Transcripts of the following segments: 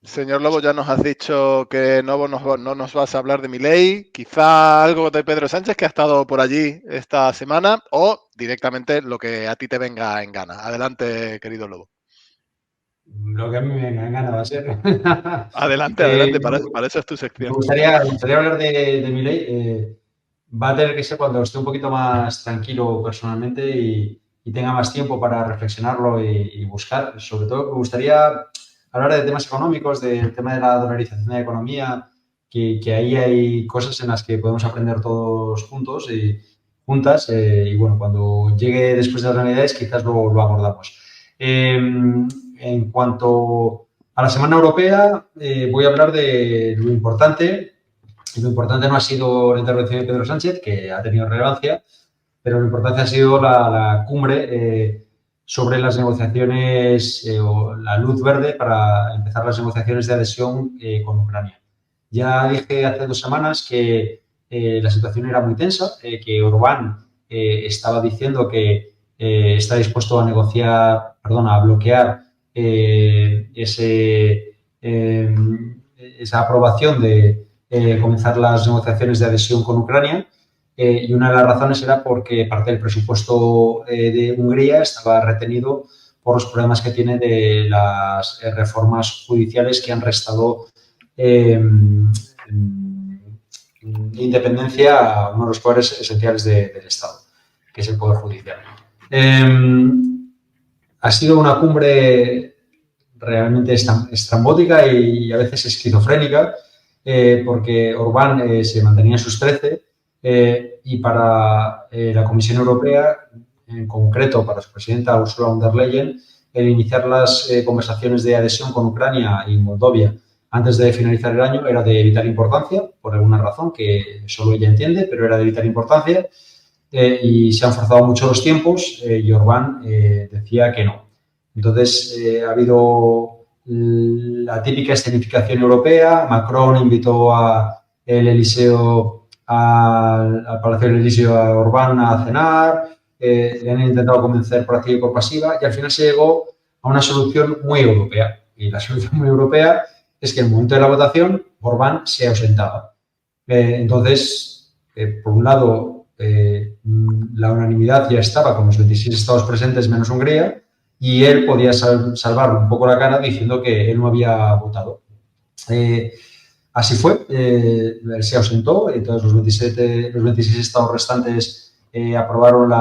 Señor Lobo, ya nos has dicho que no nos vas a hablar de Milei, quizá algo de Pedro Sánchez, que ha estado por allí esta semana, o directamente lo que a ti te venga en gana. Adelante, querido Lobo. Lo que a mí me gana va a ser. Adelante, Eh, adelante, para eso es tu Me sección. gustaría hablar de mi ley. Va a tener que ser cuando esté un poquito más tranquilo personalmente y tenga más tiempo para reflexionarlo y buscar. Sobre todo, me gustaría hablar de temas económicos, del tema de la dolarización de la economía, que ahí hay cosas en las que podemos aprender todos juntos y juntas. Y bueno, cuando llegue después de las Navidades, quizás lo abordamos. En cuanto a la Semana Europea, voy a hablar de lo importante. Y lo importante no ha sido la intervención de Pedro Sánchez, que ha tenido relevancia, pero lo importante ha sido la cumbre sobre las negociaciones o la luz verde para empezar las negociaciones de adhesión con Ucrania. Ya dije hace 2 semanas que la situación era muy tensa, que Orbán estaba diciendo que está dispuesto a negociar, perdón, a bloquear esa aprobación de comenzar las negociaciones de adhesión con Ucrania. Y una de las razones era porque parte del presupuesto de Hungría estaba retenido por los problemas que tiene de las reformas judiciales que han restado independencia a uno de los poderes esenciales del Estado, que es el Poder Judicial. Ha sido una cumbre realmente estrambótica y a veces esquizofrénica, porque Orbán se mantenía en sus 13 y para la Comisión Europea, en concreto para su presidenta Ursula von der Leyen, el iniciar las conversaciones de adhesión con Ucrania y Moldavia antes de finalizar el año era de vital importancia, por alguna razón que solo ella entiende, pero era de vital importancia, y se han forzado mucho los tiempos y Orbán decía que no. Entonces ha habido la típica escenificación europea. Macron invitó al Palacio del Elíseo a Orbán a cenar, le han intentado convencer por activa y por pasiva y al final se llegó a una solución muy europea. Y la solución muy europea es que en el momento de la votación Orbán se ausentaba. Entonces, por un lado, la unanimidad ya estaba con los 26 estados presentes menos Hungría, y él podía salvar un poco la cara diciendo que él no había votado. Así fue, él se ausentó, entonces los 26 estados restantes aprobaron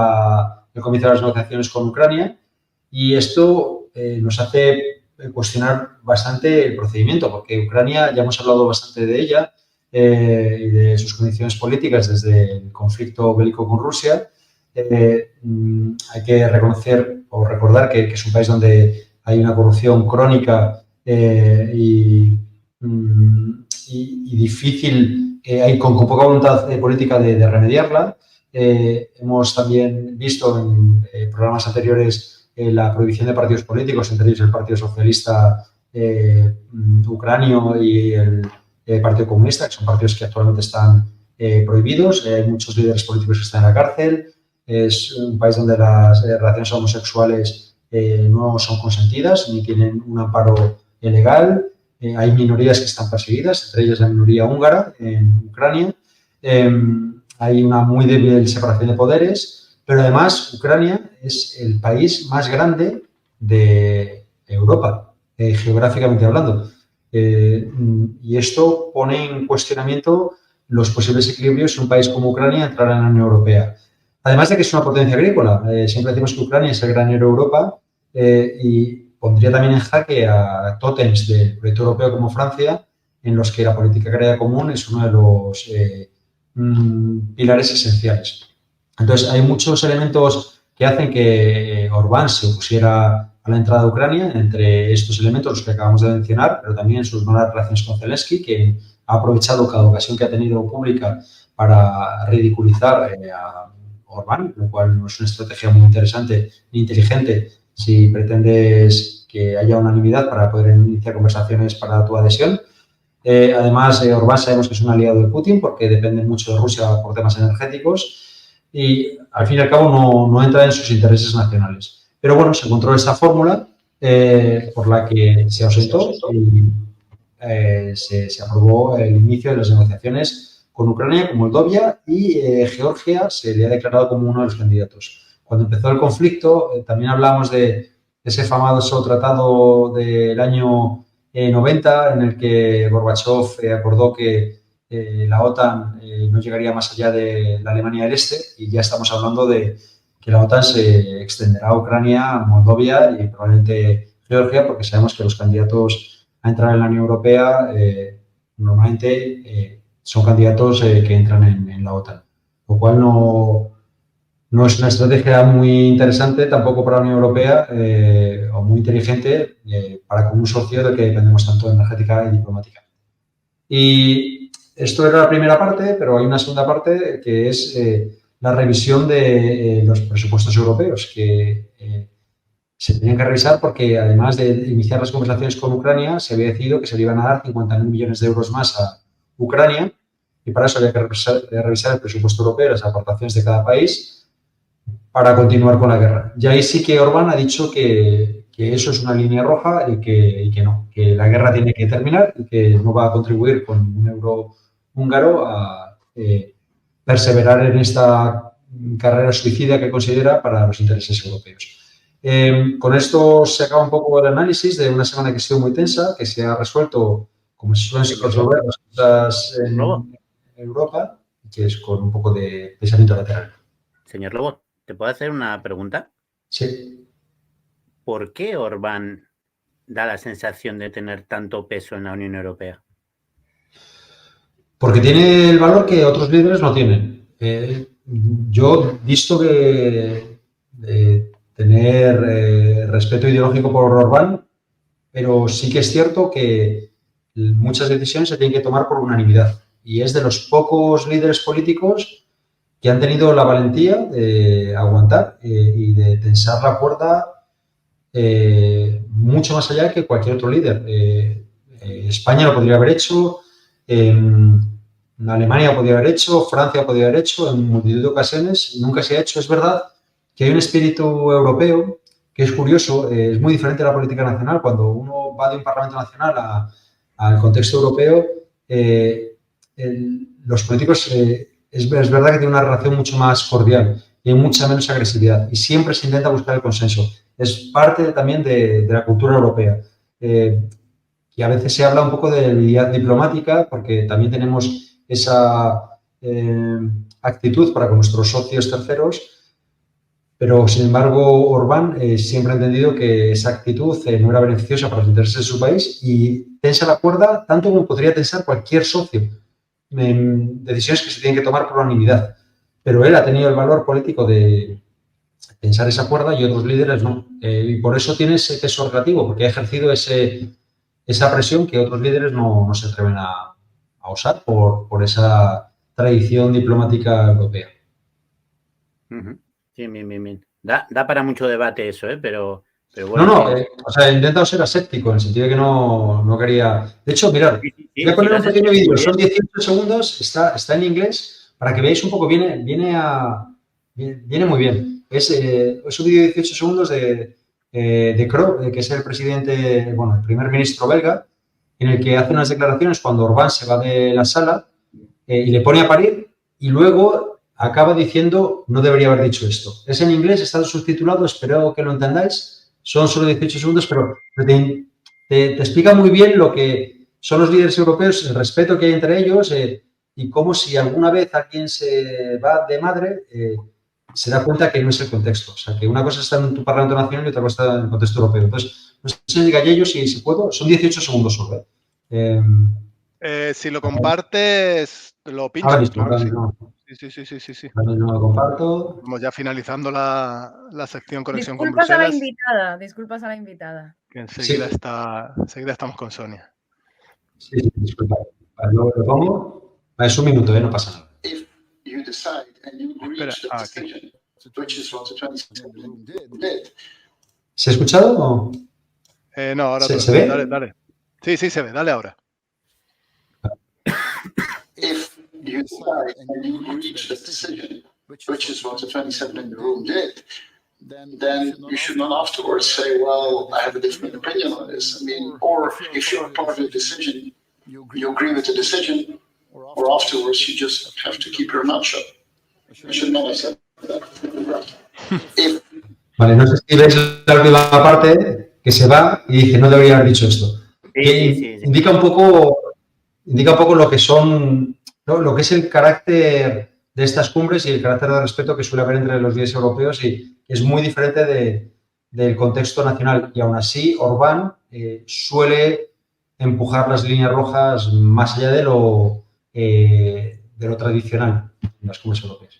el comienzo de las negociaciones con Ucrania, y esto nos hace cuestionar bastante el procedimiento, porque Ucrania, ya hemos hablado bastante de ella y de sus condiciones políticas desde el conflicto bélico con Rusia. Hay que reconocer o recordar que es un país donde hay una corrupción crónica y difícil, hay con poca voluntad política de remediarla. Hemos también visto en programas anteriores la prohibición de partidos políticos, entre ellos el Partido Socialista Ucranio y el Partido Comunista, que son partidos que actualmente están prohibidos. Hay muchos líderes políticos que están en la cárcel. Es un país donde las relaciones homosexuales no son consentidas ni tienen un amparo legal. Hay minorías que están perseguidas, entre ellas la minoría húngara en Ucrania. Hay una muy débil separación de poderes, pero además Ucrania es el país más grande de Europa, geográficamente hablando. Y esto pone en cuestionamiento los posibles equilibrios si un país como Ucrania entrara en la Unión Europea. Además de que es una potencia agrícola. Siempre decimos que Ucrania es el granero de Europa y pondría también en jaque a tótems del proyecto europeo como Francia, en los que la política agraria común es uno de los pilares esenciales. Entonces, hay muchos elementos que hacen que Orbán se opusiera a la entrada de Ucrania, entre estos elementos los que acabamos de mencionar, pero también sus malas relaciones con Zelensky, que ha aprovechado cada ocasión que ha tenido pública para ridiculizar a Orbán, lo cual no es una estrategia muy interesante ni inteligente si pretendes que haya unanimidad para poder iniciar conversaciones para tu adhesión. Además, Orbán sabemos que es un aliado de Putin porque depende mucho de Rusia por temas energéticos y, al fin y al cabo, no entra en sus intereses nacionales. Pero bueno, se encontró esta fórmula por la que se ausentó se aprobó el inicio de las negociaciones con Ucrania, con Moldavia y Georgia se le ha declarado como uno de los candidatos. Cuando empezó el conflicto, también hablamos de ese famoso tratado del año 90 en el que Gorbachev acordó que la OTAN no llegaría más allá de la Alemania del Este y ya estamos hablando de que la OTAN se extenderá a Ucrania, Moldavia y probablemente Georgia, porque sabemos que los candidatos a entrar en la Unión Europea normalmente son candidatos que entran en la OTAN, lo cual no es una estrategia muy interesante tampoco para la Unión Europea o muy inteligente para con un socio del que dependemos tanto energética y diplomáticamente. Y esto era la primera parte, pero hay una segunda parte que es la revisión de los presupuestos europeos que se tenían que revisar porque además de iniciar las conversaciones con Ucrania se había decidido que se le iban a dar 50.000 millones de euros más a Ucrania y para eso había que revisar el presupuesto europeo, las aportaciones de cada país para continuar con la guerra. Y ahí sí que Orbán ha dicho que eso es una línea roja y que no, que la guerra tiene que terminar y que no va a contribuir con un euro húngaro a perseverar en esta carrera suicida que considera para los intereses europeos. Con esto se acaba un poco el análisis de una semana que ha sido muy tensa, que se ha resuelto como se suelen resolver las cosas en Europa, que es con un poco de pensamiento lateral. Señor Lobo, ¿te puedo hacer una pregunta? Sí. ¿Por qué Orbán da la sensación de tener tanto peso en la Unión Europea? Porque tiene el valor que otros líderes no tienen. Yo visto que tener respeto ideológico por Orbán, pero sí que es cierto que muchas decisiones se tienen que tomar por unanimidad. Y es de los pocos líderes políticos que han tenido la valentía de aguantar y de tensar la cuerda mucho más allá que cualquier otro líder. España lo podría haber hecho, Alemania lo podría haber hecho, Francia lo podría haber hecho, en multitud de ocasiones, nunca se ha hecho. Es verdad que hay un espíritu europeo que es curioso, es muy diferente a la política nacional. Cuando uno va de un Parlamento Nacional al contexto europeo, los políticos es verdad que tienen una relación mucho más cordial y hay mucha menos agresividad y siempre se intenta buscar el consenso. Es parte también de la cultura europea. Y a veces se habla un poco de debilidad diplomática porque también tenemos esa actitud para con nuestros socios terceros, pero sin embargo Orbán siempre ha entendido que esa actitud no era beneficiosa para los intereses de su país y tensa la cuerda tanto como podría tensar cualquier socio en decisiones que se tienen que tomar por unanimidad. Pero él ha tenido el valor político de tensar esa cuerda y otros líderes no. Y por eso tiene ese peso relativo, porque ha ejercido esa presión que otros líderes no se atreven a usar por esa tradición diplomática europea. Sí, bien. Da para mucho debate eso, pero bueno. O sea, he intentado ser aséptico, en el sentido de que no quería... De hecho, mirad, voy a poner un pequeño vídeo, son 18 segundos, está en inglés, para que veáis un poco, viene muy bien. Es un vídeo de 18 segundos de Krog, que es el presidente, bueno, el primer ministro belga, en el que hace unas declaraciones cuando Orbán se va de la sala y le pone a parir y luego acaba diciendo no debería haber dicho esto. Es en inglés, está subtitulado, espero que lo entendáis. Son solo 18 segundos, pero te explica muy bien lo que son los líderes europeos, el respeto que hay entre ellos y cómo si alguna vez alguien se va de madre, se da cuenta que no es el contexto. O sea, que una cosa está en tu Parlamento Nacional y otra cosa está en el contexto europeo. Entonces, no sé si diga yo si puedo, son 18 segundos solo. Si lo compartes, lo pincho. Ahora mismo. Sí. Ahora mismo lo comparto. Como ya finalizando la sección Conexión con Disculpas Bruselas. Disculpas a la invitada. Que enseguida estamos con Sonia. Sí, disculpa. Lo pongo. Es un minuto, no pasa nada. Espera, aquí. ¿Se ha escuchado o...? No, ahora ¿Se ve? Dale. Sí, se ve, dale ahora. If you decide and you reach the decision, which is what the 27 in the room did, then you should not afterwards say, well, I have a different opinion on this. I mean, or if you're part of the decision, you agree with the decision, or afterwards you just have to keep your mouth shut. You should not have said that. Vale, no sé si ves la última parte que se va y dice, no debería haber dicho esto. Sí. Indica un poco lo que son, ¿no? Lo que es el carácter de estas cumbres y el carácter de respeto que suele haber entre los líderes europeos, y es muy diferente del contexto nacional. Y aún así, Orbán suele empujar las líneas rojas más allá de lo tradicional en las cumbres europeas.